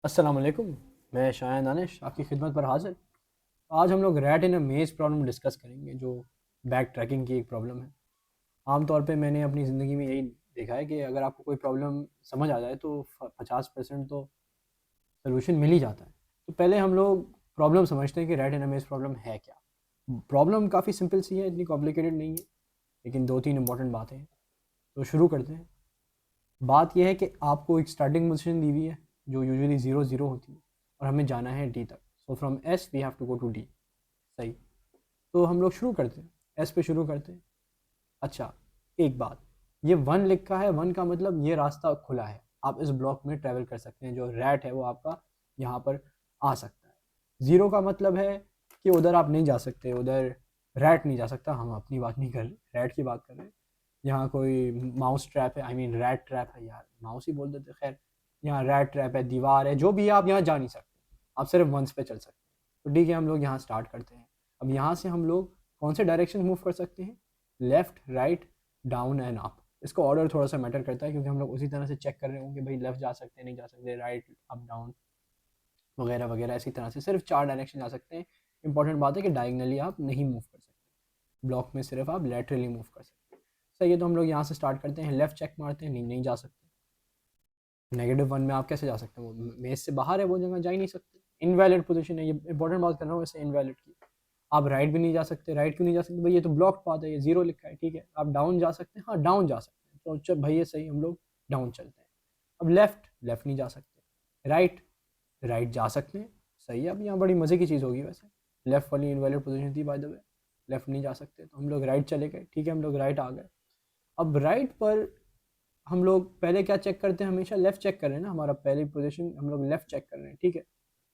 अस्सलाम वालेकुम। मैं शायन दानिश आपकी खिदमत पर हाजिर। आज हम लोग रैट इन अ मेज़ प्रॉब्लम डिस्कस करेंगे, जो बैक ट्रैकिंग की एक प्रॉब्लम है। आम तौर पे मैंने अपनी ज़िंदगी में यही देखा है कि अगर आपको कोई प्रॉब्लम समझ आ जाए तो 50% तो सोल्यूशन मिल ही जाता है। तो पहले हम लोग प्रॉब्लम समझते हैं कि रैट इन अ मेज़ प्रॉब्लम है क्या। प्रॉब्लम काफ़ी सिंपल सी है, इतनी कॉम्प्लिकेटेड नहीं है, लेकिन दो तीन इंपॉर्टेंट बातें हैं। तो शुरू करते हैं। बात यह है कि आपको एक स्टार्टिंग पोजीशन दी हुई है जो यूजुअली 0 0 होती है, और हमें जाना है डी तक। So from S we have to go to D. सही। तो हम लोग शुरू करते हैं, एस पे शुरू करते हैं। अच्छा, एक बात, ये वन लिखा है, वन का मतलब ये रास्ता खुला है, आप इस ब्लॉक में ट्रैवल कर सकते हैं, जो रैट है वो आपका यहाँ पर आ सकता है। ज़ीरो का मतलब है कि उधर आप नहीं जा सकते, उधर रैट नहीं जा सकता। हम अपनी बात नहीं कर रहे, रैट की बात कर रहे हैं। यहाँ कोई माउस ट्रैप है, आई मीन रैट ट्रैप है, यार माउस ही बोल देते, खैर यहाँ रैट ट्रैप है, दीवार है, जो भी है, आप यहाँ जा नहीं सकते, आप सिर्फ वंस पे चल सकते हैं। तो ठीक है, हम लोग यहाँ स्टार्ट करते हैं। अब यहाँ से हम लोग कौन से डायरेक्शन मूव कर सकते हैं? Left, right, down and up. इसका ऑर्डर थोड़ा सा मैटर करता है, क्योंकि हम लोग उसी तरह से चेक कर रहे होंगे, भाई लेफ्ट जा सकते हैं, नहीं जा सकते, राइट, अप, डाउन वगैरह वगैरह। इसी तरह से सिर्फ 4 डायरेक्शन जा सकते हैं। इंपॉर्टेंट बात है कि डायगनली आप नहीं मूव कर सकते, ब्लॉक में सिर्फ आप लेटरली मूव कर सकते हैं। सही है, तो हम लोग यहाँ से स्टार्ट करते हैं, लेफ्ट चेक मारते हैं, नहीं नहीं जा सकते। -1 में आप कैसे जा सकते हैं? वो मेज से बाहर है, वो जगह जा ही नहीं सकते, इनवैलिड पोजीशन है। ये इंपॉर्टेंट बात कर रहा हूँ वैसे, इनवैलिड की। आप राइट भी नहीं जा सकते। राइट क्यों नहीं जा सकते भाई? ये तो ब्लॉक पाथ है, ये 0 लिखा है। ठीक है, आप डाउन जा सकते हैं, हाँ डाउन जा सकते हैं, तो चल भाई ये सही, हम लोग डाउन चलते हैं। अब लेफ्ट, लेफ्ट नहीं जा सकते। राइट, राइट जा सकते हैं। सही है। अब यहाँ बड़ी मज़े की चीज़ होगी वैसे, लेफ्ट वाली इनवैलिड पोजीशन थी बाय द वे, लेफ्ट नहीं जा सकते, तो हम लोग राइट चले गए। ठीक है, हम लोग राइट आ गए। अब राइट पर हम लोग पहले क्या चेक करते हैं? हमेशा लेफ्ट चेक कर रहे हैं ना, हमारा पहली पोजीशन हम लोग लेफ्ट चेक कर रहे हैं। ठीक है,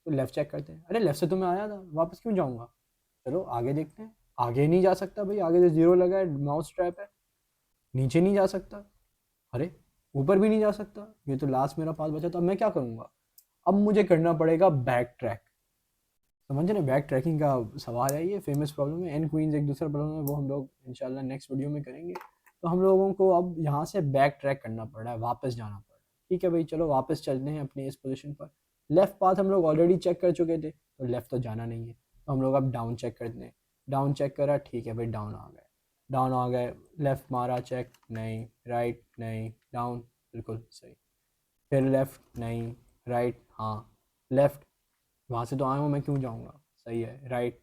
तो लेफ्ट चेक करते हैं। अरे लेफ्ट से तो मैं आया था, वापस क्यों जाऊंगा? चलो आगे देखते हैं। आगे नहीं जा सकता भाई, आगे तो 0 लगा है, माउस ट्रैप है। नीचे नहीं जा सकता, अरे ऊपर भी नहीं जा सकता, ये तो लास्ट मेरा पास बचा, तो अब मैं क्या करूंगा? अब मुझे करना पड़ेगा बैक ट्रैक। समझ रहे? बैक ट्रैकिंग का सवाल है, ये फेमस प्रॉब्लम है। एन क्वींस एक दूसरा प्रॉब्लम है, वो हम लोग इंशाल्लाह नेक्स्ट वीडियो में करेंगे। तो हम लोगों को अब यहाँ से बैक ट्रैक करना पड़ रहा है, वापस जाना पड़ रहा है। ठीक है भाई, चलो वापस चलते हैं अपनी इस पोजीशन पर। लेफ्ट पाथ हम लोग ऑलरेडी चेक कर चुके थे, तो लेफ्ट तो जाना नहीं है, तो हम लोग अब डाउन चेक करते हैं। डाउन चेक करा, ठीक है भाई, डाउन आ गए। डाउन आ गए, लेफ्ट मारा, चेक नहीं, राइट नहीं, डाउन बिल्कुल सही। फिर लेफ्ट नहीं, राइट हाँ, लेफ्ट वहाँ से तो आया हूँ मैं, क्यों जाऊँगा? सही है, राइट।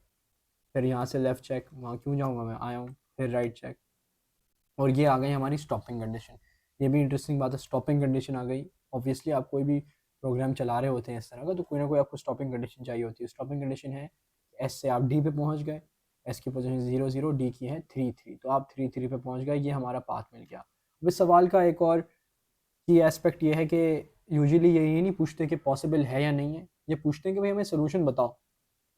फिर यहाँ से लेफ़्ट चेक, वहाँ क्यों जाऊँगा मैं, आया हूँ। फिर राइट चेक, और ये आ गई हमारी स्टॉपिंग कंडीशन। ये भी इंटरेस्टिंग बात है, स्टॉपिंग कंडीशन आ गई। ऑब्वियसली आप कोई भी प्रोग्राम चला रहे होते हैं इस तरह का, तो कोई ना कोई आपको स्टॉपिंग कंडीशन चाहिए होती है। स्टॉपिंग कंडीशन है, एस से आप डी पे पहुँच गए, एस की पोजीशन 0 0, डी की है 3 3, तो आप 3 3 पे पहुँच गए, ये हमारा पाथ मिल गया। अब इस सवाल का एक और की एस्पेक्ट ये है कि यूजुअली ये नहीं पूछते कि पॉसिबल है या नहीं है, ये पूछते हैं कि भाई हमें सोल्यूशन बताओ।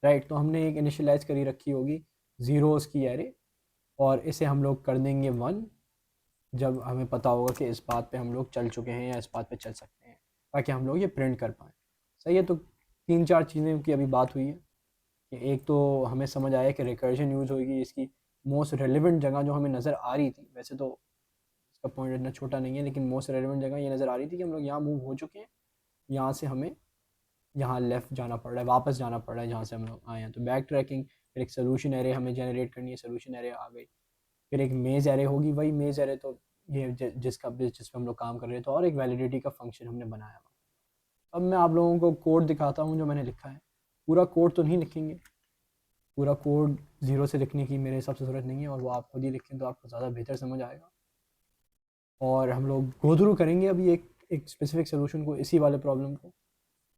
राइट, तो हमने एक इनिशियलाइज करी रखी होगी ज़ीरोज़ की एरे, और इसे हम लोग कर देंगे 1, जब हमें पता होगा कि इस बात पे हम लोग चल चुके हैं या इस बात पे चल सकते हैं, ताकि हम लोग ये प्रिंट कर पाएँ। सही है, तो 3 4 चीज़ें की अभी बात हुई है कि एक तो हमें समझ आया कि रिकर्जन यूज़ होगी, इसकी मोस्ट रेलिवेंट जगह जो हमें नज़र आ रही थी, वैसे तो इसका पॉइंट इतना छोटा नहीं है, लेकिन मोस्ट रेलिवेंट जगह ये नज़र आ रही थी कि हम लोग यहाँ मूव हो चुके हैं, यहाँ से हमें यहाँ लेफ़्ट जाना पड़ रहा है, वापस जाना पड़ रहा है जहाँ से हम लोग आए हैं। तो बैक ट्रैकिंग, फिर एक सोल्यूशन एरे हमें जनरेट करनी है, सोल्यूशन एरे आ गई। फिर एक मेज़ एरे होगी, वही मेज़ एरे तो ये जिस पे हम लोग काम कर रहे थे, और एक वैलिडिटी का फंक्शन हमने बनाया हुआ। अब मैं आप लोगों को कोड दिखाता हूँ जो मैंने लिखा है। पूरा कोड तो नहीं लिखेंगे, पूरा कोड 0 से लिखने की मेरे हिसाब से ज़रूरत नहीं है, और वो आप खुद ही लिखें तो आपको ज़्यादा बेहतर समझ आएगा। और हम लोग गो थ्रू करेंगे अभी एक स्पेसिफिक सोल्यूशन को, इसी वाले प्रॉब्लम को,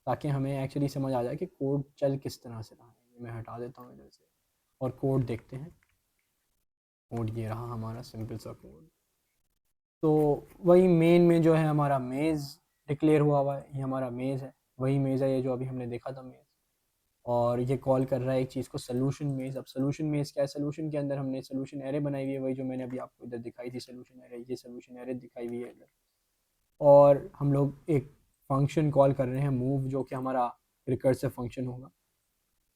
ताकि हमें एक्चुअली समझ आ जाए कि कोड चल किस तरह से रहा है। ये मैं हटा देता हूँ इधर से, और कोड देखते हैं। कोड ये रहा हमारा सिंपल सा कोड। तो वही मेन में जो है हमारा मेज़ डिक्लेयर हुआ है, ये हमारा मेज़ है, वही मेज़ है ये जो अभी हमने देखा था मेज़। और ये कॉल कर रहा है एक चीज़ को सोल्यूशन मेज़। अब सोल्यूशन मेज़ क्या है? सोल्यूशन के अंदर हमने सोल्यूशन एरे बनाई हुई है, वही जो मैंने अभी आपको इधर दिखाई थी सोल्यूशन एरे, ये सोल्यूशन एरे दिखाई हुई है इधर। और हम लोग एक फंक्शन कॉल कर रहे हैं मूव, जो कि हमारा रिकर्सिव फंक्शन होगा,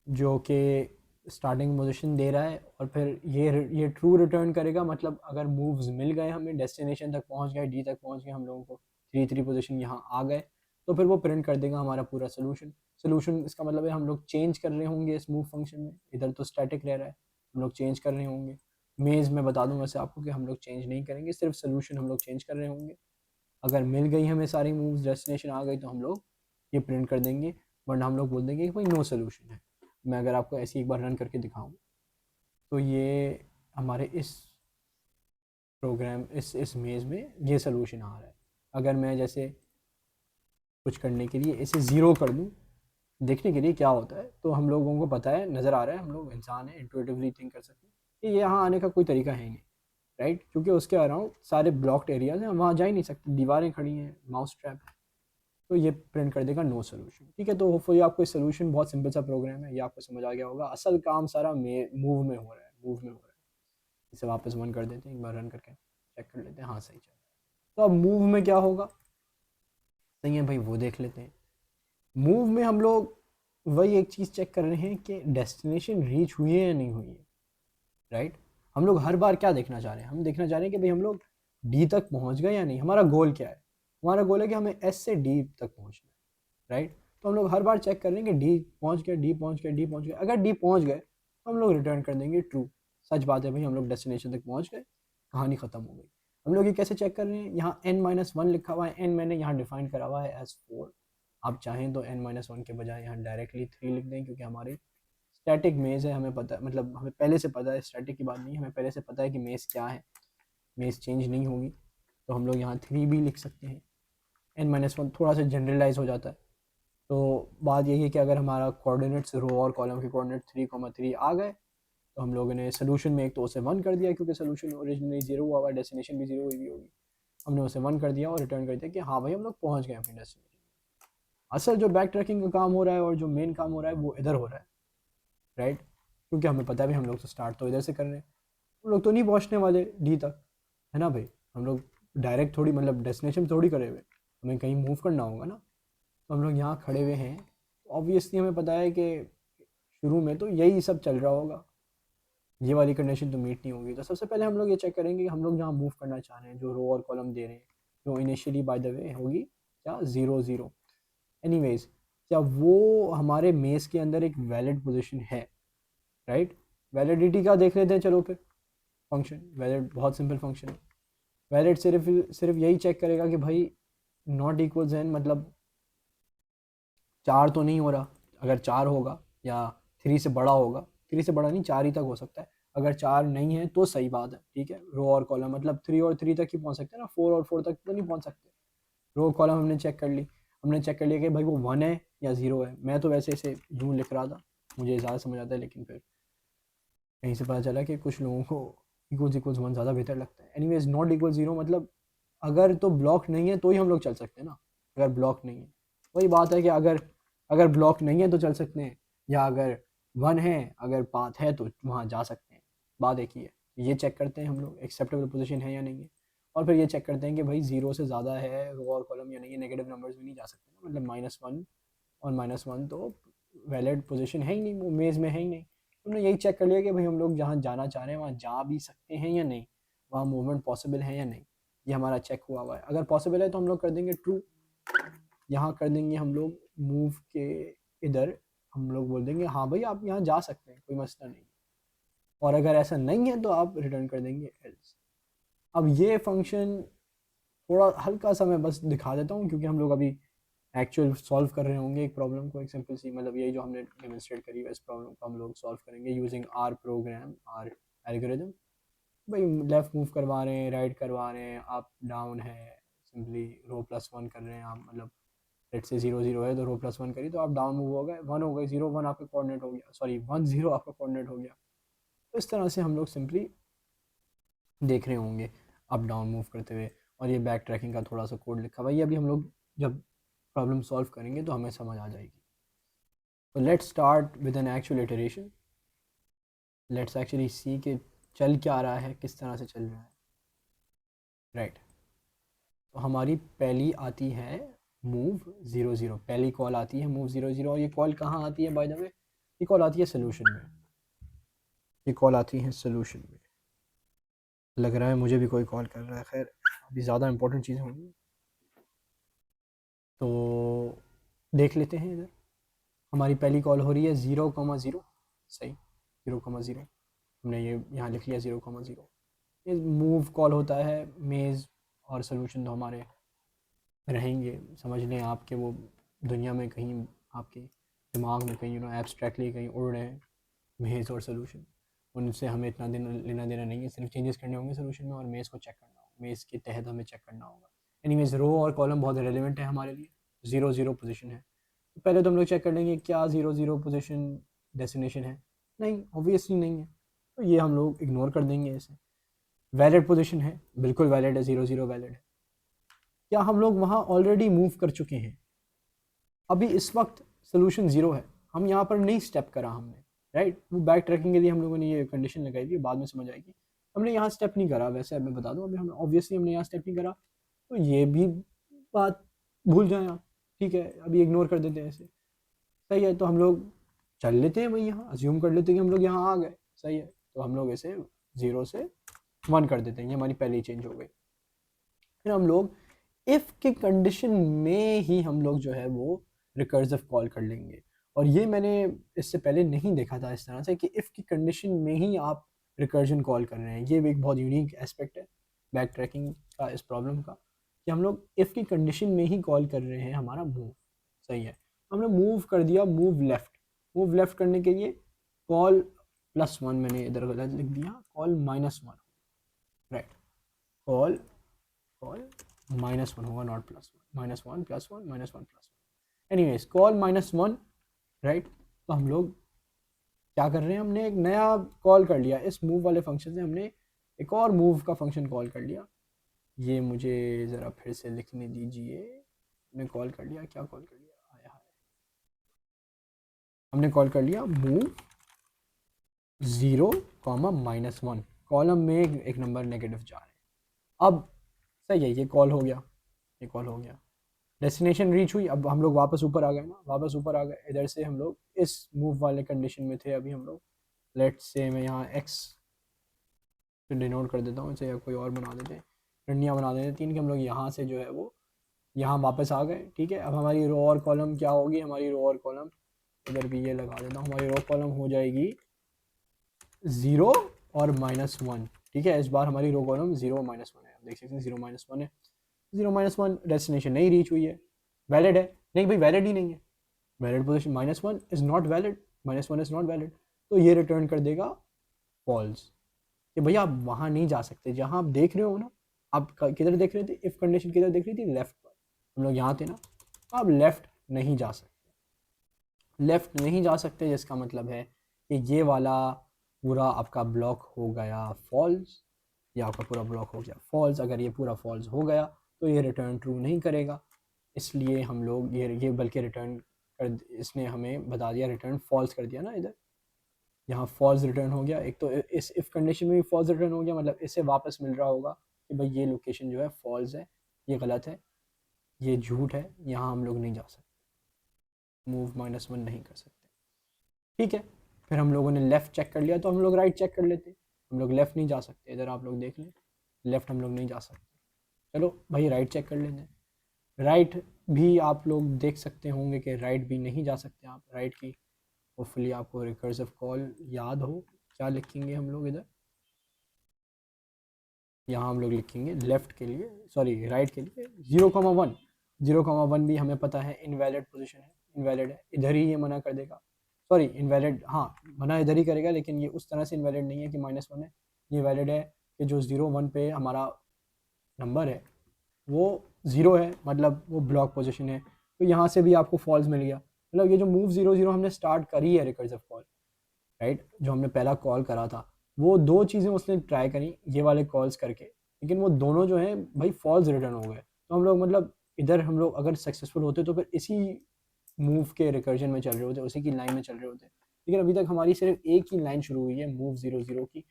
जो कि स्टार्टिंग पोजीशन दे रहा है, और फिर ये ट्रू रिटर्न करेगा। मतलब अगर मूव्स मिल गए, हमें डेस्टिनेशन तक पहुंच गए, डी तक पहुंच गए, हम लोगों को 3 3 पोजीशन यहाँ आ गए, तो फिर वो प्रिंट कर देगा हमारा पूरा सोल्यूशन। सोल्यूशन इसका मतलब है हम लोग चेंज कर रहे होंगे इस मूव फंक्शन में, इधर तो स्टैटिक रह रहा है, हम लोग चेंज कर रहे होंगे। मेज़ में बता दूँ वैसे आपको कि हम लोग चेंज नहीं करेंगे, सिर्फ सोल्यूशन हम लोग चेंज कर रहे होंगे। अगर मिल गई हमें सारी मूव्स, डेस्टिनेशन आ गई, तो हम लोग ये प्रिंट कर देंगे, वरना हम लोग बोल देंगे कि भाई नो सोल्यूशन है। मैं अगर आपको ऐसे एक बार रन करके दिखाऊँ तो ये हमारे इस प्रोग्राम इस मेज़ में ये सोल्यूशन आ रहा है। अगर मैं जैसे कुछ करने के लिए इसे ज़ीरो कर दूँ देखने के लिए क्या होता है, तो हम लोगों को पता है, नज़र आ रहा है, हम लोग इंसान हैं, इंट्यूटिवली थिंक कर सकते हैं कि ये यहाँ आने का कोई तरीका है ही नहीं, राइट, क्योंकि उसके अराउंड सारे ब्लॉक्ड एरियाज हैं, हम वहाँ जा ही नहीं सकते, दीवारें खड़ी हैं, माउस ट्रैप है। तो ये प्रिंट कर देगा नो सोल्यूशन। ठीक है, तो होपफुली आपको इस सोल्यूशन, बहुत सिंपल सा प्रोग्राम है, ये आपको समझ आ गया होगा। असल काम सारा मूव में हो रहा है, मूव में हो रहा है। इसे वापस वन कर देते हैं, एक बार रन करके चेक कर लेते हैं, हाँ सही चल रहा है। तो अब मूव में क्या होगा, सही है भाई, वो देख लेते हैं। मूव में हम लोग वही एक चीज़ चेक कर रहे हैं कि डेस्टिनेशन रीच हुई है या नहीं हुई है, राइट। हम लोग हर बार क्या देखना चाह रहे हैं, हम देखना चाह रहे हैं कि भाई हम लोग डी तक पहुंच गए या नहीं। हमारा गोल क्या है, हमारा गोल है कि हमें एस से डी तक पहुंचना है, राइट। तो हम लोग हर बार चेक कर रहे हैं कि डी पहुंच गए, डी पहुंच गए, डी पहुंच गए। अगर डी पहुंच गए तो हम लोग रिटर्न कर देंगे ट्रू, सच बात है भाई, हम लोग डेस्टिनेशन तक पहुंच गए, कहानी ख़त्म हो गई। हम लोग ये कैसे चेक कर रहे हैं, यहाँ n-1 लिखा हुआ है, n मैंने यहाँ डिफाइन करा हुआ है एज 4। आप चाहें तो n-1 के बजाय यहाँ डायरेक्टली 3 लिख दें, क्योंकि हमारी स्टैटिक मेज़ है, हमें पता है, मतलब हमें पहले से पता है, स्टैटिक की बात नहीं है, हमें पहले से पता है कि मेज़ क्या है, मेज़ चेंज नहीं होगी। तो हम लोग यहाँ 3 भी लिख सकते हैं। n-1 थोड़ा सा जनरलाइज हो जाता है। तो बात यही है कि अगर हमारा कोऑर्डिनेट्स रो और कॉलम के कोऑर्डिनेट 3,3 आ गए, तो हम लोगों ने सोल्यूशन में एक तो उसे 1 कर दिया, क्योंकि सोल्यूशन ओरिजिनली 0 हुआ हुआ, डेस्टिनेशन भी 0 हुई होगी। हमने उसे 1 कर दिया और रिटर्न कर दिया कि हाँ भाई हम लोग पहुँच गए अपनी डेस्टिनेशन। असल जो बैक ट्रैकिंग का काम हो रहा है और जो मेन काम हो रहा है वो इधर हो रहा है, राइट, क्योंकि हमें पता है भाई हम लोग तो स्टार्ट तो इधर से कर रहे हैं, हम लोग तो नहीं पहुँचने वाले डी तक, है ना भाई। हम लोग डायरेक्ट थोड़ी, मतलब डेस्टिनेशन थोड़ी करे हुए, हमें कहीं मूव करना होगा ना। तो हम लोग यहाँ खड़े हुए हैं, ऑब्वियसली हमें पता है कि शुरू में तो यही सब चल रहा होगा, ये वाली कंडीशन तो मीट नहीं होगी। तो सबसे पहले हम लोग ये चेक करेंगे कि हम लोग जहाँ मूव करना चाह रहे हैं, जो रो और कॉलम दे रहे हैं, जो इनिशियली बाय द वे होगी क्या 0 0, एनीवेज, क्या वो हमारे मेज़ के अंदर एक वैलिड पोजीशन है, राइट। वैलिडिटी का देख लेते हैं, चलो फिर। फंक्शन वैलिड बहुत सिंपल फंक्शन है। वैलिड सिर्फ सिर्फ यही चेक करेगा कि भाई नॉट इक्वल्स एन, मतलब 4 तो नहीं हो रहा। अगर 4 होगा या 3 से बड़ा होगा, 3 से बड़ा नहीं, 4 ही तक हो सकता है। अगर 4 नहीं है तो सही बात है, ठीक है। रो और कॉलम मतलब 3 और 3 तक ही पहुंच सकते हैं ना, 4 और 4 तक तो नहीं पहुंच सकते। रो कॉलम हमने चेक कर ली, हमने चेक कर लिया कि भाई वो 1 है या 0 है। मैं तो वैसे इसे यूँ लिख रहा था, मुझे ज़्यादा समझ आता है, लेकिन फिर कहीं से पता चला कि कुछ लोगों को इक्वल्स इक्वल्स 1 ज़्यादा बेहतर लगता है। एनीवेज, नॉट इक्वल 0 मतलब अगर तो ब्लॉक नहीं है तो ही हम लोग चल सकते हैं ना। अगर ब्लॉक नहीं है, वही बात है कि अगर अगर ब्लॉक नहीं है तो चल सकते हैं, या अगर 1 है, अगर पाथ है तो वहाँ जा सकते हैं। बात एक ही है। ये चेक करते हैं हम लोग एक्सेप्टेबल पोजीशन है या नहीं है, और फिर ये चेक करते हैं कि भाई 0 से ज़्यादा है रो और कॉलम या नहीं है। नेगेटिव नंबर्स में नहीं जा सकते ना, मतलब -1 और -1 तो वैलिड पोजीशन है ही नहीं, वो मेज़ में है ही नहीं। हमने यही चेक कर लिया कि भाई हम लोग जहाँ जाना चाह रहे हैं वहाँ जा भी सकते हैं या नहीं, वहाँ मूवमेंट पॉसिबल है या नहीं। ये हमारा चेक हुआ हुआ है। अगर पॉसिबल है तो हम लोग कर देंगे ट्रू, यहाँ कर देंगे हम लोग मूव के इधर, हम लोग बोल देंगे हाँ भाई आप यहाँ जा सकते हैं, कोई मसला नहीं। और अगर ऐसा नहीं है तो आप रिटर्न कर देंगे एल्स। अब ये फंक्शन थोड़ा हल्का सा मैं बस दिखा देता हूँ, क्योंकि हम लोग अभी एक्चुअल सॉल्व कर रहे होंगे एक प्रॉब्लम को, एक सिंपल सी, मतलब यही जो हमने डेमोन्स्ट्रेट करी है, इस प्रॉब्लम को हम लोग सॉल्व करेंगे using R program, R algorithm. भाई लेफ़्ट मूव करवा रहे हैं, राइट करवा रहे हैं, अप डाउन है, सिंपली रो प्लस 1 कर रहे हैं आप, मतलब लेट से 0 0 है तो रो प्लस 1 करिए तो आप डाउन मूव हो गए, 1 हो गए, 0 1 आपका कोऑर्डिनेट हो गया, सॉरी 1 0 आपका कोऑर्डिनेट हो गया। तो इस तरह से हम लोग सिंपली देख रहे होंगे अप डाउन मूव करते हुए। और ये बैक ट्रैकिंग का थोड़ा सा कोड लिखा हुआ है, ये अभी हम लोग जब प्रॉब्लम सॉल्व करेंगे तो हमें समझ आ जाएगी। तो let's start with an actual iteration, let's actually see कि चल क्या रहा है, किस तरह से चल रहा है, राइट। तो हमारी पहली आती है मूव 0 0, पहली कॉल आती है मूव 0 0, और ये कॉल कहाँ आती है बाय द वे, ये कॉल आती है सोल्यूशन में, ये कॉल आती है सोल्यूशन में। लग रहा है मुझे भी कोई कॉल कर रहा है, खैर अभी ज़्यादा इंपॉर्टेंट चीज़ होंगी। तो देख लेते हैं इधर, हमारी पहली कॉल हो रही है 0,0, सही 0,0, हमने ये यहाँ लिख लिया 0,0। ये मूव कॉल होता है, मेज़ और सोल्यूशन तो हमारे रहेंगे, समझ लें आपके वो दुनिया में कहीं आपके दिमाग में कहीं एब्स्ट्रैक्टली कहीं उड़ रहे हैं मेज़ और सोल्यूशन, उनसे हमें इतना लेना देना नहीं है, सिर्फ चेंजेस करने होंगे सोल्यूशन में और मेज़ को चेक करना होगा, मेज़ के तहत हमें चेक करना होगा। एनीवेज रो और कॉलम बहुत रेलिवेंट है हमारे लिए, 0,0 पोजीशन है, तो पहले तो हम लोग चेक कर लेंगे क्या 0,0 पोजीशन डेस्टिनेशन है, नहीं ऑब्वियसली नहीं है, तो ये हम लोग इग्नोर कर देंगे इसे। वैलिड पोजीशन है, बिल्कुल वैलिड है, 0,0 वैलिड है। क्या हम लोग वहाँ ऑलरेडी मूव कर चुके हैं? अभी इस वक्त सोल्यूशन 0 है, हम यहाँ पर नहीं स्टेप करा हमने, राइट। वो बैक ट्रैकिंग के लिए हम लोगों ने ये कंडीशन लगाई थी, बाद में समझ आएगी, हमने यहाँ स्टेप नहीं करा। वैसे मैं बता दूँ, अभी हम ऑब्वियसली हमने यहाँ स्टेप नहीं करा, तो ये भी बात भूल जाएं आप, ठीक है, अभी इग्नोर कर देते हैं इसे, सही है। तो हम लोग चल लेते हैं भाई, यहाँ अज्यूम कर लेते हैं कि हम लोग यहाँ आ गए, सही है, तो हम लोग इसे 0 से 1 कर देते हैं, ये हमारी पहली चेंज हो गई। फिर हम लोग इफ़ की कंडीशन में ही हम लोग जो है वो रिकर्सिव कॉल कर लेंगे, और ये मैंने इससे पहले नहीं देखा था इस तरह से कि इफ़ की कंडीशन में ही आप रिकर्जन कॉल कर रहे हैं। ये भी एक बहुत यूनिक एस्पेक्ट है बैक ट्रैकिंग का, इस प्रॉब्लम का, कि हम लोग इफ़ की कंडीशन में ही कॉल कर रहे हैं हमारा मूव, सही है। हमने मूव कर दिया, मूव लेफ्ट करने के लिए कॉल +1, मैंने इधर गलत लिख दिया, कॉल -1, राइट, कॉल कॉल -1 होगा, नॉट +1, -1 +1 -1 +1, एनीवेज कॉल -1, राइट। तो हम लोग क्या कर रहे हैं, हमने एक नया कॉल कर लिया, इस मूव वाले फंक्शन से हमने एक और मूव का फंक्शन कॉल कर लिया। ये मुझे ज़रा फिर से लिखने दीजिए, हमने कॉल कर लिया, क्या कॉल कर लिया, हाय हाय, हमने कॉल कर लिया मूव 0, -1, कॉलम में एक नंबर नेगेटिव जा रहे हैं। अब सही है, ये कॉल हो गया, ये कॉल हो गया, डेस्टिनेशन रीच हुई। अब हम लोग वापस ऊपर आ गए ना, वापस ऊपर आ गए, इधर से हम लोग इस मूव वाले कंडीशन में थे अभी हम लोग। लेट्स से मैं यहाँ एक्स डिनोट कर देता हूँ इसे, या कोई और बना देते हैं, डंडियाँ बना देते हैं 3 कि हम लोग यहाँ से जो है वो यहाँ वापस आ गए, ठीक है। अब हमारी रो और कॉलम क्या होगी, हमारी रो और कॉलम इधर भी ये लगा देता हूँ, हमारी रो कॉलम हो जाएगी 0 और -1, ठीक है। इस बार हमारी रो कॉलम 0 -1 है, आप देख सकते हैं 0 -1 है, 0 -1 डेस्टिनेशन नहीं रीच हुई है, वैलिड है, नहीं भाई वैलिड ही नहीं है, valid position -1 is not valid, -1 is not valid, तो ये रिटर्न कर देगा फॉल्स, कि भैया आप वहाँ नहीं जा सकते जहाँ आप देख रहे हो ना। आप किधर देख रहे थे, इफ़ कंडीशन किधर देख रही थी, लेफ्ट पर, हम लोग यहाँ थे ना, तो आप लेफ्ट नहीं जा सकते, लेफ्ट नहीं जा सकते, जिसका मतलब है कि ये वाला पूरा आपका ब्लॉक हो गया फॉल्स, या आपका पूरा ब्लॉक हो गया फॉल्स। अगर ये पूरा फॉल्स हो गया तो ये रिटर्न ट्रू नहीं करेगा, इसलिए हम लोग ये बल्कि रिटर्न कर, इसने हमें बता दिया रिटर्न फॉल्स कर दिया ना, इधर यहाँ फॉल्स रिटर्न हो गया। एक तो इस इफ़ कंडीशन में भी फॉल्स रिटर्न हो गया, मतलब इससे वापस मिल रहा होगा कि भाई ये लोकेशन जो है फॉल्स है, ये गलत है, ये झूठ है, यहाँ हम लोग नहीं जा सकते, मूव -1 नहीं कर सकते, ठीक है। फिर हम लोगों ने लेफ़्ट चेक कर लिया, तो हम लोग राइट चेक कर लेते, हम लोग लेफ़्ट नहीं जा सकते, इधर आप लोग देख लें, लेफ़्ट हम लोग नहीं जा सकते, चलो भाई राइट चेक कर लेते हैं। राइट भी आप लोग देख सकते होंगे कि राइट भी नहीं जा सकते आप, राइट की होपफुली आपको रिकर्सिव कॉल याद हो, क्या लिखेंगे हम लोग इधर, यहाँ हम लोग लिखेंगे लेफ़्ट के लिए, सॉरी राइट के लिए 0,1, 0,1 भी हमें पता है इनवैलिड पोजीशन है, इनवैलिड है, इधर ही ये मना कर देगा, सॉरी इनवैलिड, हाँ मना इधर ही करेगा, लेकिन ये उस तरह से इनवैलिड नहीं है कि -1 है, ये वैलिड है कि जो 0,1 पे हमारा नंबर है वो 0 है, मतलब वो ब्लॉक पोजीशन है, तो यहाँ से भी आपको फॉल्स मिल गया। मतलब ये जो मूव 0,0 हमने स्टार्ट करी है रिकर्सिव कॉल, राइट, जो हमने पहला कॉल करा था, वो 2 चीज़ें उसने ट्राई करी ये वाले कॉल्स करके, लेकिन वो दोनों जो हैं भाई फॉल्स रिटर्न हो गए। तो हम लोग मतलब इधर हम लोग अगर सक्सेसफुल होते तो फिर इसी मूव के रिकर्जन में चल रहे होते, उसी की लाइन में चल रहे होते, लेकिन अभी तक हमारी सिर्फ एक ही लाइन शुरू हुई है मूव 0,0 की,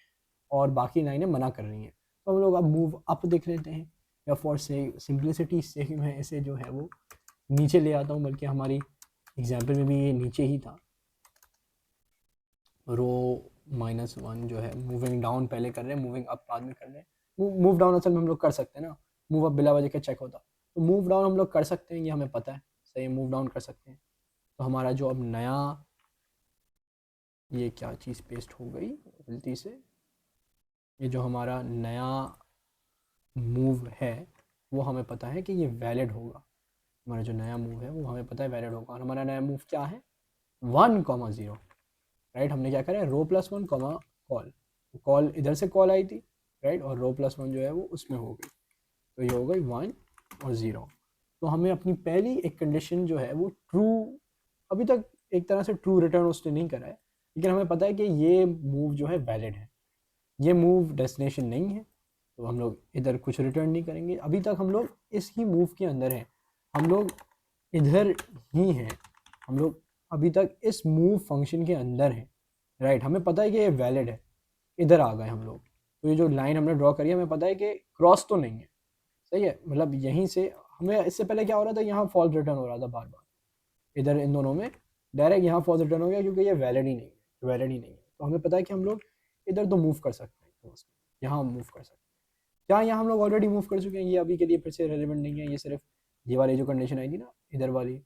और बाकी लाइनें मना कर रही हैं। तो हम लोग अब मूव अप देख लेते हैं, या फॉर से सिंप्लिसिटी से मैं इसे जो है वो नीचे ले आता हूँ, बल्कि हमारी एग्जाम्पल में भी ये नीचे ही था, रो -1 जो है मूविंग डाउन पहले कर रहे हैं, मूविंग अप बाद में कर रहे हैं। मूव डाउन असल में हम लोग कर सकते हैं ना, मूव अप बिला वजह के चेक होता, तो मूव डाउन हम लोग कर सकते हैं, ये हमें पता है, सही, मूव डाउन कर सकते हैं। तो हमारा जो अब नया, ये क्या चीज़ पेस्ट हो गई गलती से, ये जो हमारा नया मूव है वो हमें पता है कि ये वैलिड होगा। हमारा जो नया मूव है वो हमें पता है वैलिड होगा, और हमारा नया मूव क्या है, 1,0, राइट। हमने क्या करा है, row plus one comma col, col इधर से कॉल आई थी, राइट, और रो प्लस वन जो है वो उसमें हो गई, तो ये हो गई 1 और 0। तो हमें अपनी पहली एक कंडीशन जो है वो ट्रू, अभी तक एक तरह से ट्रू रिटर्न उसने नहीं करा है, लेकिन हमें पता है कि ये मूव जो है वैलिड है, ये मूव डेस्टिनेशन नहीं है, तो हम लोग इधर कुछ रिटर्न नहीं करेंगे। अभी तक हम लोग इस ही मूव के अंदर हैं, हम लोग इधर ही हैं, हम लोग अभी तक इस मूव फंक्शन के अंदर हैं, राइट। हमें पता है कि ये वैलिड है, इधर आ गए हम लोग, तो ये जो लाइन हमने ड्रॉ करी है हमें पता है कि क्रॉस तो नहीं है, सही है, मतलब यहीं से हमें, इससे पहले क्या हो रहा था, यहाँ फॉल्स रिटर्न हो रहा था बार बार, इधर इन दोनों में डायरेक्ट यहाँ फॉल्स रिटर्न हो गया क्योंकि ये वैलिड ही नहीं है, वैलिड ही नहीं है। तो हमें पता है कि हम लोग इधर तो मूव कर सकते हैं, तो यहाँ मूव कर सकते हैं, क्या यहाँ हम लोग ऑलरेडी मूव कर चुके हैं, ये अभी के लिए फिर से रेलिवेंट नहीं है, ये सिर्फ ये वाली जो कंडीशन आई थी ना इधर वाली,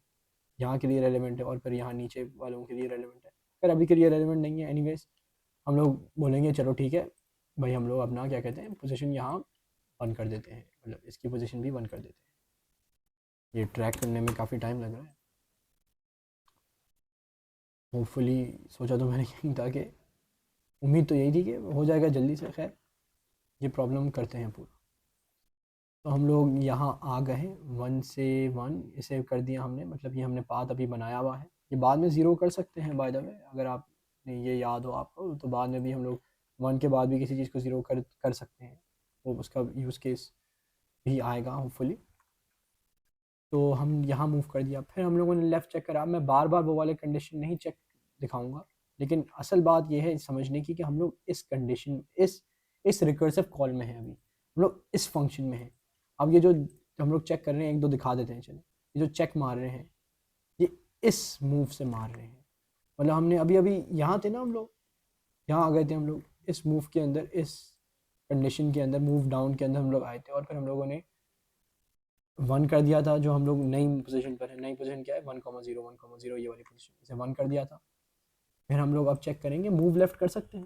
यहाँ के लिए रेलिवेंट है, और फिर यहाँ नीचे वालों के लिए रेलिवेंट है, फिर अभी के लिए रेलिवेंट नहीं है। एनीवेज हम लोग बोलेंगे चलो ठीक है भाई, हम लोग अपना क्या कहते हैं पोजीशन यहाँ वन कर देते हैं, मतलब इसकी पोजीशन भी वन कर देते हैं। ये ट्रैक करने में काफ़ी टाइम लग रहा है, होपफुली सोचा तो मैंने यही था कि, उम्मीद तो यही थी कि हो जाएगा जल्दी से, खैर ये प्रॉब्लम करते हैं पूरा। तो हम लोग यहाँ आ गए हैं 1 से 1, इसे कर दिया हमने, मतलब ये हमने पाथ अभी बनाया हुआ है, ये बाद में ज़ीरो कर सकते हैं बाय द वे, अगर आप ये याद हो आपको, तो बाद में भी हम लोग 1 के बाद भी किसी चीज़ को ज़ीरो कर सकते हैं, वो उसका यूज़ केस भी आएगा होपफुली। तो हम यहाँ मूव कर दिया, फिर हम लोगों ने लेफ़्ट चेक करा, मैं बार बार वो वाले कंडीशन नहीं चेक दिखाऊंगा, लेकिन असल बात यह है समझने की कि हम लोग इस कंडीशन, इस रिकर्सिव कॉल में हैं, अभी हम लोग इस फंक्शन में हैं। अब ये जो हम लोग चेक कर रहे हैं, एक दो दिखा देते हैं चले, ये जो चेक मार रहे हैं ये इस मूव से मार रहे हैं, मतलब हमने अभी अभी यहाँ थे ना, हम लोग यहाँ आ गए थे, हम लोग इस मूव के अंदर, इस कंडीशन के अंदर, मूव डाउन के अंदर हम लोग आए थे, और फिर हम लोगों ने 1 कर दिया था, जो हम लोग नई पोजीशन पर है, नई पोजीशन क्या है 1,0 1,0, ये वाली पोजीशन, इसे 1 कर दिया था। फिर हम लोग अब चेक करेंगे, मूव लेफ्ट कर सकते हैं,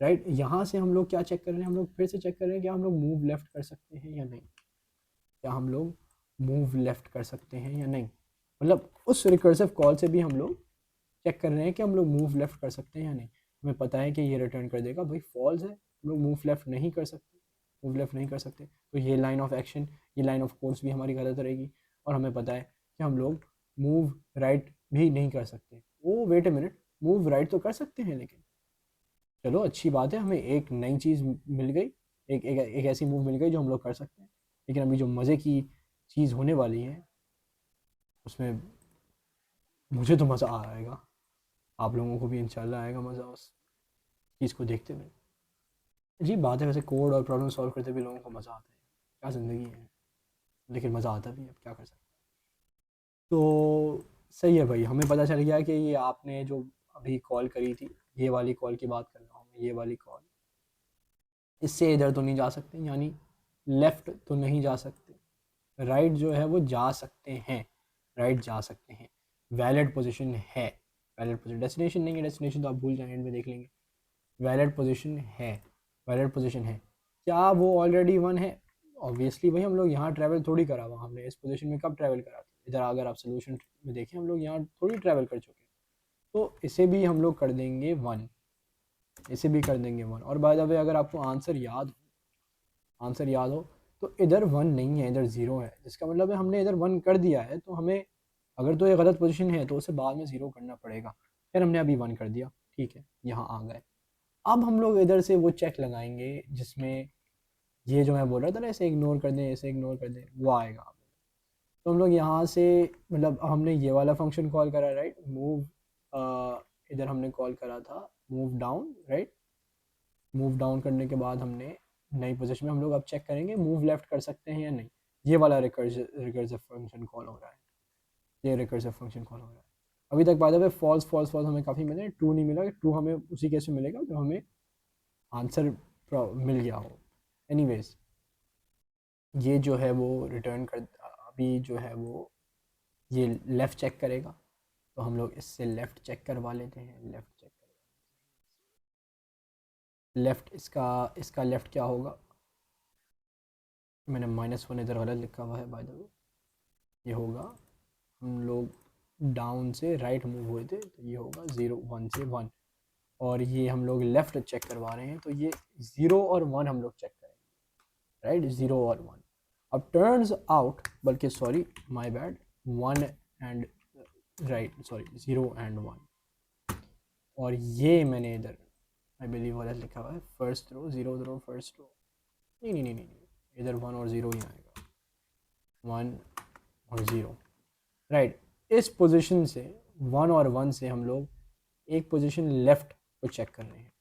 राइट। यहाँ से हम लोग क्या चेक कर रहे हैं, हम लोग फिर से चेक कर रहे हैं क्या हम लोग मूव लेफ्ट कर सकते हैं या नहीं, क्या हम लोग मूव लेफ्ट कर सकते हैं या नहीं, मतलब उस रिकर्सिव कॉल से भी हम लोग चेक कर रहे हैं कि हम लोग मूव लेफ्ट कर सकते हैं या नहीं। हमें पता है कि ये रिटर्न कर देगा भाई फॉल्स है, हम लोग मूव लेफ्ट नहीं कर सकते, मूव लेफ्ट नहीं कर सकते, तो ये लाइन ऑफ एक्शन, ये लाइन ऑफ कोर्स भी हमारी गलत रहेगी। और हमें पता है कि हम लोग मूव राइट भी नहीं कर सकते, oh wait a minute, move right तो कर सकते हैं, लेकिन चलो अच्छी बात है, हमें एक नई चीज़ मिल गई, एक ऐसी मूव मिल गई जो हम लोग कर सकते हैं। लेकिन अभी जो मज़े की चीज़ होने वाली है उसमें मुझे तो मज़ा आएगा, आप लोगों को भी इंशाल्लाह आएगा मज़ा उस चीज़ को देखते हुए। अजीब बात है वैसे, कोड और प्रॉब्लम सॉल्व करते भी लोगों को मज़ा आता है, क्या ज़िंदगी है, लेकिन मज़ा आता भी है, अब क्या कर सकते हैं। तो सही है भाई, हमें पता चल गया कि ये आपने जो अभी कॉल करी थी, ये वाली कॉल की बात कर रहा हूँ मैं, ये वाली कॉल, इससे इधर तो नहीं जा सकते, यानी लेफ़्ट तो नहीं जा सकते, राइट जो है वो जा सकते हैं, राइट जा सकते हैं, वैलिड पोजीशन है, वैलिड पोजीशन, डेस्टिनेशन नहीं है, डेस्टिनेशन तो आप भूल जाएं, एंड में देख लेंगे, वैलिड पोजीशन है, वैलिड पोजीशन है। क्या वो ऑलरेडी 1 है, ऑब्वियसली भाई, हम लोग यहाँ ट्रैवल थोड़ी करा हुआ, हमने इस पोजीशन में कब ट्रैवल करा था, इधर अगर आप सोल्यूशन में देखें हम लोग यहाँ थोड़ी ट्रैवल कर चुके हैं, तो इसे भी हम लोग कर देंगे 1, इसे भी कर देंगे 1। और बाय द वे अगर आपको आंसर याद हो तो इधर 1 नहीं है, इधर 0 है, जिसका मतलब है हमने इधर 1 कर दिया है, तो हमें अगर तो ये गलत पोजीशन है तो उसे बाद में 0 करना पड़ेगा। फिर हमने अभी 1 कर दिया, ठीक है, यहाँ आ गए। अब हम लोग इधर से वो चेक लगाएंगे जिसमें ये जो मैं बोल रहा था ना, इसे इग्नोर कर दें, इसे इग्नोर कर दें, वो आएगा। तो हम लोग यहाँ से, मतलब हमने ये वाला फंक्शन कॉल करा, राइट, मूव, इधर हमने कॉल करा था move down, right, move down करने के बाद हमने नई पोजीशन में हम लोग अब चेक करेंगे मूव लेफ्ट कर सकते हैं या नहीं, ये वाला रिकर्सिव फंक्शन कॉल हो रहा है, ये रिकर्सिव फंक्शन कॉल हो रहा है। अभी तक by the way false false false हमें काफ़ी मिले, ट्रू नहीं मिला, ट्रू हमें उसी केस में मिलेगा जो हमें आंसर मिल गया हो। एनीवेज ये जो है वो रिटर्न कर, अभी जो है वो ये लेफ़्ट चेक करेगा, तो हम लोग इससे लेफ़्ट चेक करवा लेते हैं। लेफ़्ट चेक, लेफ़्ट इसका लेफ़्ट क्या होगा, मैंने -1 इधर गलत लिखा हुआ है बाय द वे। ये होगा, हम लोग डाउन से राइट मूव हुए थे तो ये होगा 0 1 से 1, और ये हम लोग लेफ़्ट चेक करवा रहे हैं तो ये 0 और 1 हम लोग चेक करेंगे, राइट, 0 और 1। अब टर्न्स आउट, बल्कि sorry my bad, 1 and right, sorry 0 and 1, और ये मैंने इधर आई बिलीव गलत लिखा हुआ है, first row 0 row first row, नहीं नहीं नहीं नहीं, इधर 1 और 0 ही आएगा, 1 और 0, राइट। इस पोजीशन से 1 और 1 से हम लोग एक पोजीशन लेफ़्ट को चेक कर रहे हैं,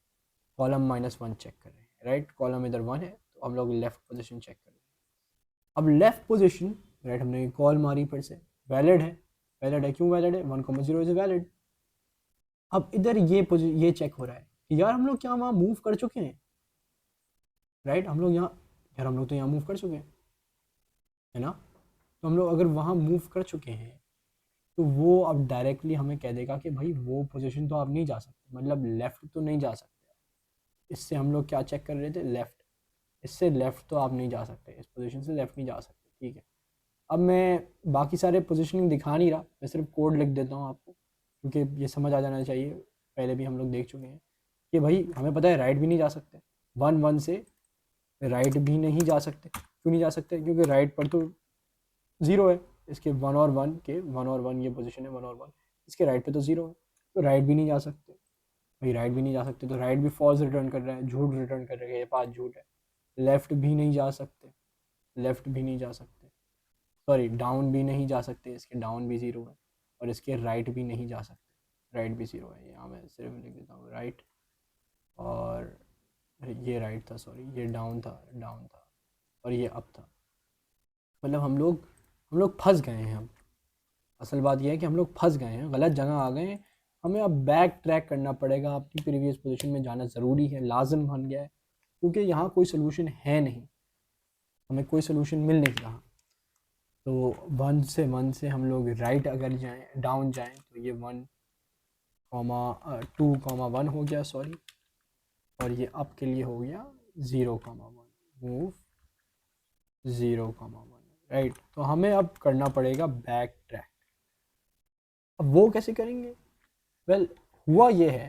कॉलम -1 चेक कर रहे हैं, राइट। कॉलम इधर 1 है तो हम लोग लेफ़्ट पोजीशन चेक कर रहे हैं। अब लेफ़्ट पोजीशन, राइट, हमने कॉल मारी फिर से, वैलिड है, वैलिड है, क्यों वैलिड है, 1,0 इज वैलिड। अब इधर ये चेक हो रहा है कि यार हम लोग क्या वहाँ मूव कर चुके हैं, राइट, हम लोग यहाँ, यार हम लोग तो यहाँ मूव कर चुके हैं, है ना। तो हम लोग अगर वहाँ मूव कर चुके हैं तो वो अब डायरेक्टली हमें कह देगा कि भाई वो पोजीशन तो आप नहीं जा सकते, मतलब लेफ़्ट तो नहीं जा सकते। इससे हम लोग क्या चेक कर रहे थे, लेफ़्ट, इससे लेफ़्ट तो आप नहीं जा सकते, इस पोजीशन से लेफ़्ट नहीं जा सकते, ठीक है। अब मैं बाकी सारे पोजीशनिंग दिखा नहीं रहा, मैं सिर्फ कोड लिख देता हूँ आपको, क्योंकि ये समझ आ जाना चाहिए, पहले भी हम लोग देख चुके हैं कि भाई हमें पता है राइट भी नहीं जा सकते, 1 1 से राइट भी नहीं जा सकते। क्यों नहीं जा सकते, क्योंकि राइट पर तो 0 है, इसके 1 और 1 के, 1 और 1 ये पोजीशन है, 1 और 1, इसके राइट पे तो 0 है, तो राइट भी नहीं जा सकते। भाई राइट भी नहीं जा सकते तो राइट भी फॉल्स रिटर्न कर रहा है, झूठ रिटर्न कर रहा है, ये पाथ झूठ है। लेफ़्ट भी नहीं जा सकते, लेफ़्ट भी नहीं जा सकते, सॉरी डाउन भी नहीं जा सकते, इसके डाउन भी 0 है, और इसके राइट भी नहीं जा सकते, राइट भी 0 है। यहाँ मैं सिर्फ लिख देता हूँ राइट, और ये राइट था, सॉरी ये डाउन था, डाउन था, और ये अप था। मतलब हम लोग फंस गए हैं। अब असल बात यह है कि हम लोग फंस गए हैं, गलत जगह आ गए हैं। हमें अब बैक ट्रैक करना पड़ेगा, अपनी प्रीवियस पोजीशन में जाना ज़रूरी है, लाजम बन गया है, क्योंकि यहाँ कोई सोल्यूशन है नहीं, हमें कोई सोल्यूशन मिल नहीं रहा। तो 1 से हम लोग राइट अगर जाएँ, डाउन जाएँ, तो ये 1,2,1 हो गया, सॉरी, और ये अप के लिए हो गया 0,1, मूव 0,1, राइट। तो हमें अब करना पड़ेगा बैक ट्रैक। अब वो कैसे करेंगे, वेल हुआ ये है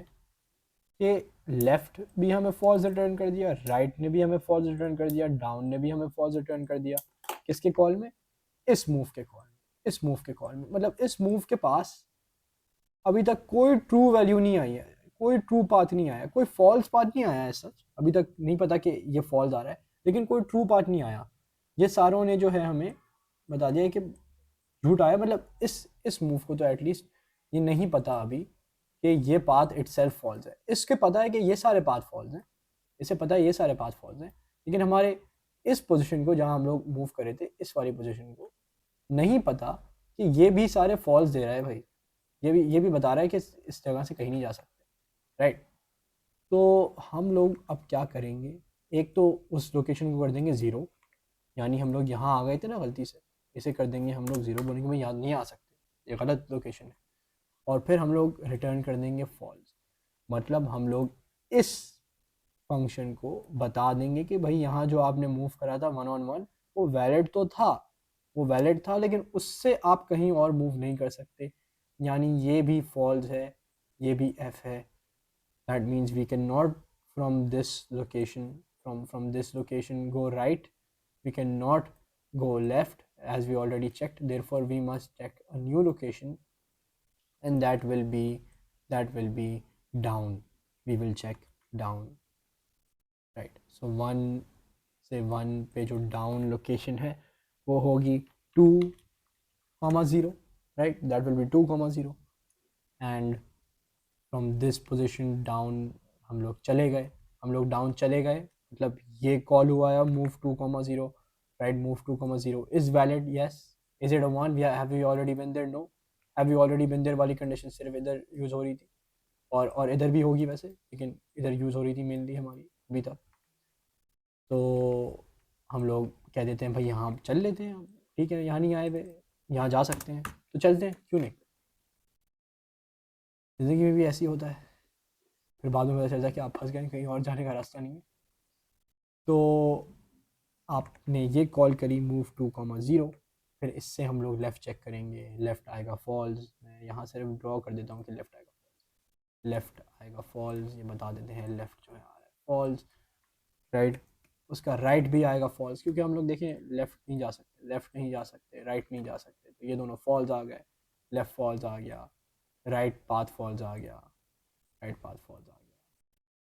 कि लेफ़्ट भी हमें फॉल्स रिटर्न कर दिया, राइट ने भी हमें फॉल्स रिटर्न कर दिया, डाउन ने भी हमें फॉल्स रिटर्न कर दिया। किसके कॉल में, इस मूव के कॉल में, इस मूव के कॉल में, मतलब इस मूव के पास अभी तक कोई ट्रू वैल्यू नहीं आई है, कोई ट्रू पाथ नहीं आया, कोई फॉल्स पाथ नहीं आया है, सच अभी तक नहीं पता कि ये फॉल्स आ रहा है, लेकिन कोई ट्रू पाथ नहीं आया। ये सारों ने जो है हमें बता दिया कि झूठ आया, मतलब इस मूव को तो एटलीस्ट ये नहीं पता अभी कि ये पाथ इटसेल्फ फॉल्स है। इसके पता है कि ये सारे पाथ फॉल्स हैं, इसे पता है ये सारे पाथ फॉल्स हैं, लेकिन हमारे इस पोजीशन को जहां हम लोग मूव करे थे, इस वाली पोजीशन को नहीं पता कि ये भी सारे फॉल्स दे रहा है भाई, ये भी बता रहा है कि इस जगह से कहीं नहीं जा सकते, राइट। तो हम लोग अब क्या करेंगे, एक तो उस लोकेशन को कर देंगे 0, यानी हम लोग यहाँ आ गए थे ना गलती से, इसे कर देंगे हम लोग 0, बोलेंगे भाई यहाँ नहीं आ सकते, ये गलत लोकेशन है, और फिर हम लोग रिटर्न कर देंगे फॉल्स। मतलब हम लोग इस फंक्शन को बता देंगे कि भाई यहाँ जो आपने मूव करा था 1 on 1, वो वैलिड तो था, वो वैलिड था, लेकिन उससे आप कहीं और मूव नहीं कर सकते, यानी ये भी फॉल्स है, ये भी एफ है। That means we can not from this location, from this location go right, we cannot go left as we already checked, therefore we must check a new location, and that will be down, we will check down, right. So 1 से 1 पे जो down location है वो होगी 2,0, right, that will be 2,0, and from this position down हम लोग चले गए, हम लोग डाउन चले गए, मतलब ये कॉल हुआ है move 2,0, right, move 2,0 is valid, yes, is it a 1, we have we already been there, no, have we already been there वाली कंडीशन सिर्फ इधर यूज़ हो रही थी, और इधर भी होगी वैसे, लेकिन इधर यूज़ हो रही थी मेनली हमारी अभी तक। तो हम लोग कह देते हैं भाई यहाँ चल लेते हैं, ठीक है, यहाँ नहीं आए हुए, यहाँ जा सकते हैं, तो चलते हैं, क्यों नहीं। ज़िंदगी में भी ऐसी होता है, फिर बाद में पता चलता है कि आप फंस गए, कहीं और जाने का रास्ता नहीं है। तो आपने ये कॉल करी मूव 2,0, फिर इससे हम लोग लेफ़्ट चेक करेंगे, लेफ़्ट आएगा फॉल्स। मैं यहाँ सिर्फ ड्रॉ कर देता हूँ कि लेफ़्ट आएगा, लेफ़्ट आएगा फॉल्स, ये बता देते हैं लेफ़्ट जो है आ रहा है फॉल्स, राइट उसका राइट भी आएगा फॉल्स, क्योंकि हम लोग देखें लेफ़्ट नहीं जा सकते, लेफ़्ट नहीं जा सकते, राइट नहीं जा सकते, तो ये दोनों फॉल्स आ गए, लेफ़्ट फॉल्स आ गया, राइट पाथ फॉल्स आ गया, राइट पाथ फॉल्स आ गया।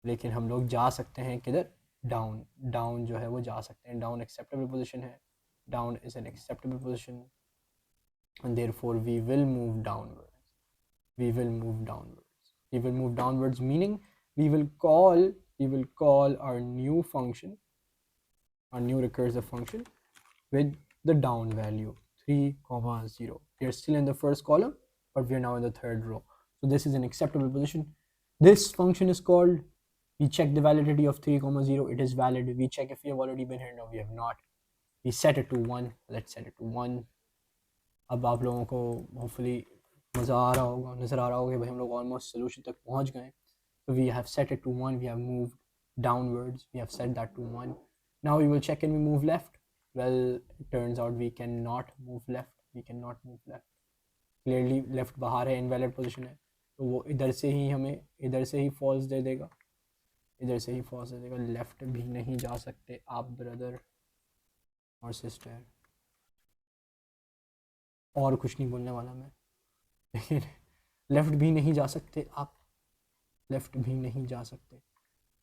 लेकिन हम लोग जा सकते हैं किधर, डाउन, डाउन जो है वो जा सकते हैं, डाउन एक्सेप्टेबल पोजीशन है, down is an acceptable position, and therefore we will move downwards, we will move downwards, we will move downwards, meaning we will call our new function, our new recursive function with the down value 3,0. We are still in the first column, but we are now in the third row. So this is an acceptable position. This function is called, we check the validity of 3,0, it is valid. We check if we have already been here, no we have not. We set it to 1, let's set it to 1. अब आप लोगों को hopefully मज़ा आ रहा होगा, नज़र आ रहा होगा कि भाई हम लोग ऑलमोस्ट सोल्यूशन तक पहुंच गए. So we have set it to 1, we have moved downwards, we have set that to 1. Now we will check, can we move left? Well, it turns out we cannot move left, we cannot move left. Clearly left बाहर है, invalid position है, तो वो इधर से ही हमें इधर से ही फॉल्स दे देगा, इधर से ही फॉल्स दे देगा. लेफ़्ट भी नहीं जा सकते आप ब्रदर और सिस्टर, और कुछ नहीं बोलने वाला मैं, लेकिन लेफ़्ट भी नहीं जा सकते आप, लेफ़्ट भी नहीं जा सकते,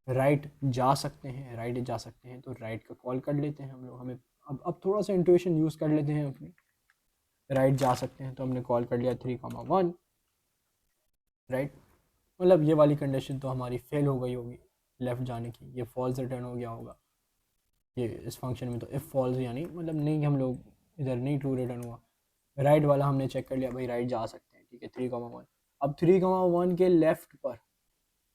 राइट जा सकते हैं, राइट जा सकते हैं, तो राइट का कॉल कर लेते हैं हम लोग. हमें अब थोड़ा सा इंट्यूशन यूज़ कर लेते हैं अपनी. राइट जा सकते हैं तो हमने कॉल कर लिया 3,1, राइट. मतलब ये वाली कंडीशन तो हमारी फेल हो गई होगी लेफ़्ट जाने की, ये फॉल्स रिटर्न हो गया होगा ये इस फंक्शन में. तो इफ़ फॉल्स यानी मतलब नहीं, हम लोग इधर नहीं ट्रू रिटर्न हुआ. राइट वाला हमने चेक कर लिया, भाई राइट जा सकते हैं, ठीक है 3,1. अब 3,1 के लेफ़्ट पर,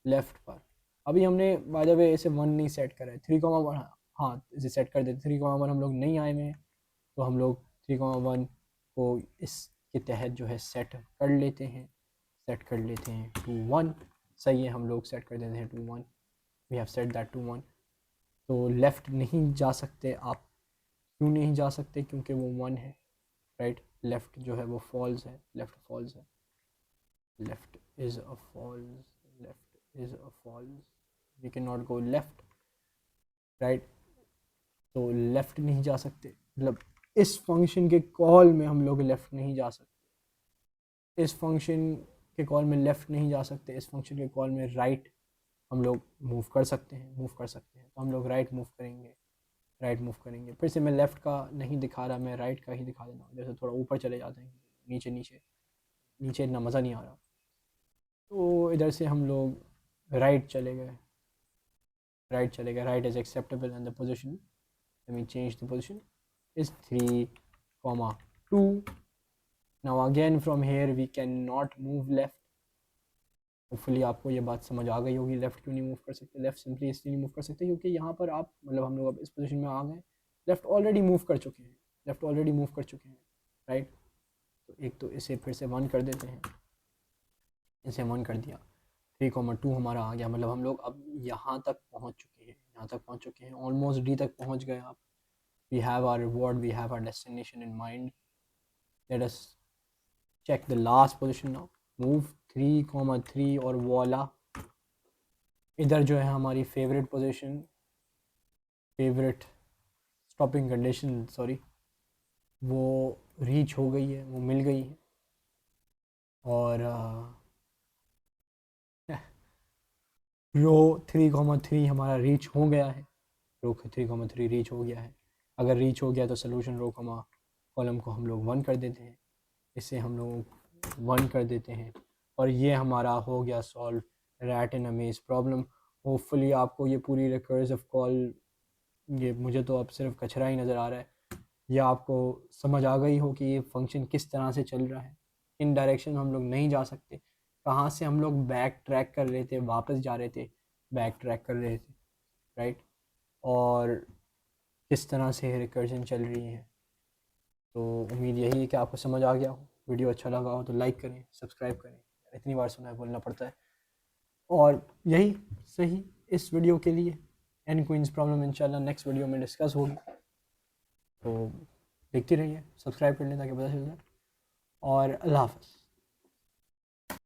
लेफ़्ट पर अभी हमने बाय द वे इसे 1 नहीं सेट करा है, 3,1 हाँ इसे सेट कर देते. 3,1 हम लोग नहीं आए में, तो हम लोग 3,1 को इसके तहत जो है सेट कर लेते हैं, सेट कर लेते हैं टू 1. सही है, हम लोग सेट कर देते हैं to 1, we have set that to 1. तो लेफ़्ट नहीं जा सकते आप, क्यों नहीं जा सकते, क्योंकि वो 1 है, राइट. लेफ़्ट जो है वो फॉल्स है, लेफ़्ट फॉल्स है, left is a false, left is a false, we can not go left, right. तो लेफ़्ट नहीं जा सकते, मतलब इस फंक्शन के कॉल में हम लोग लेफ़्ट नहीं जा सकते, इस फंक्शन के कॉल में लेफ़्ट नहीं जा सकते, इस फंक्शन के कॉल में राइट हम लोग मूव कर सकते हैं, मूव कर सकते हैं. तो हम लोग राइट मूव करेंगे, राइट मूव करेंगे. फिर से मैं लेफ़्ट का नहीं दिखा रहा, मैं राइट का ही दिखा देता हूँ. जैसे थोड़ा ऊपर चले जाते हैं, नीचे नीचे नीचे इतना मज़ा नहीं आ रहा. तो इधर से हम लोग राइट चले गए, राइट चले गए. Right is acceptable and the position, let me change the position, is 3,2. now again from here we cannot move left. Hopefully आपको ये बात समझ आ गई होगी, लेफ़्ट क्यों नहीं मूव कर सकते. लेफ़्ट सिंपली इसलिए नहीं मूव कर सकते क्योंकि यहाँ पर आप मतलब हम लोग अब इस पोजीशन में आ गए, लेफ़्ट ऑलरेडी मूव कर चुके हैं, लेफ़्ट ऑलरेडी मूव कर चुके हैं, राइट. तो एक तो इसे फिर से 1 कर देते हैं, इसे 1 कर दिया, 3,2 हमारा आ गया. मतलब हम लोग अब यहाँ तक पहुँच चुके हैं, यहाँ तक पहुँच चुके हैं, ऑलमोस्ट डी तक पहुँच गए आप. we have our reward, we have our destination in mind. Let us check the last position now, move 3,3, और वॉला इधर जो है हमारी favourite position, favourite stopping condition sorry, वो रीच हो गई है, वो मिल गई है. और रो 3,3 हमारा रीच हो गया है, रो 3,3 रीच हो गया है. अगर रीच हो गया तो सोल्यूशन रो कॉलम को हम लोग 1 कर देते हैं, इसे हम लोग 1 कर देते हैं, और ये हमारा हो गया सॉल्व रैट इन अ मेज़ प्रॉब्लम. होपफुली आपको ये पूरी रिकर्सिव कॉल, ये मुझे तो अब सिर्फ कचरा ही नज़र आ रहा है, ये आपको समझ आ गई हो कि ये फंक्शन किस तरह से चल रहा है. इन डायरेक्शन में हम लोग नहीं जा सकते, कहाँ से हम लोग बैक ट्रैक कर रहे थे, वापस जा रहे थे, बैक ट्रैक कर रहे थे, राइट. और किस तरह से रिकर्जन चल रही है. तो उम्मीद यही है कि आपको समझ आ गया हो। वीडियो अच्छा लगा हो तो लाइक करें, सब्सक्राइब करें। इतनी बार सुना है, बोलना पड़ता है। और यही सही इस वीडियो के लिए। एन क्वींस प्रॉब्लम इंशाल्लाह नेक्स्ट वीडियो में डिस्कस होगी। तो देखते रहिए, सब्सक्राइब कर लें ताकि पता चल जाए। और अल्लाह हाफ़िज़।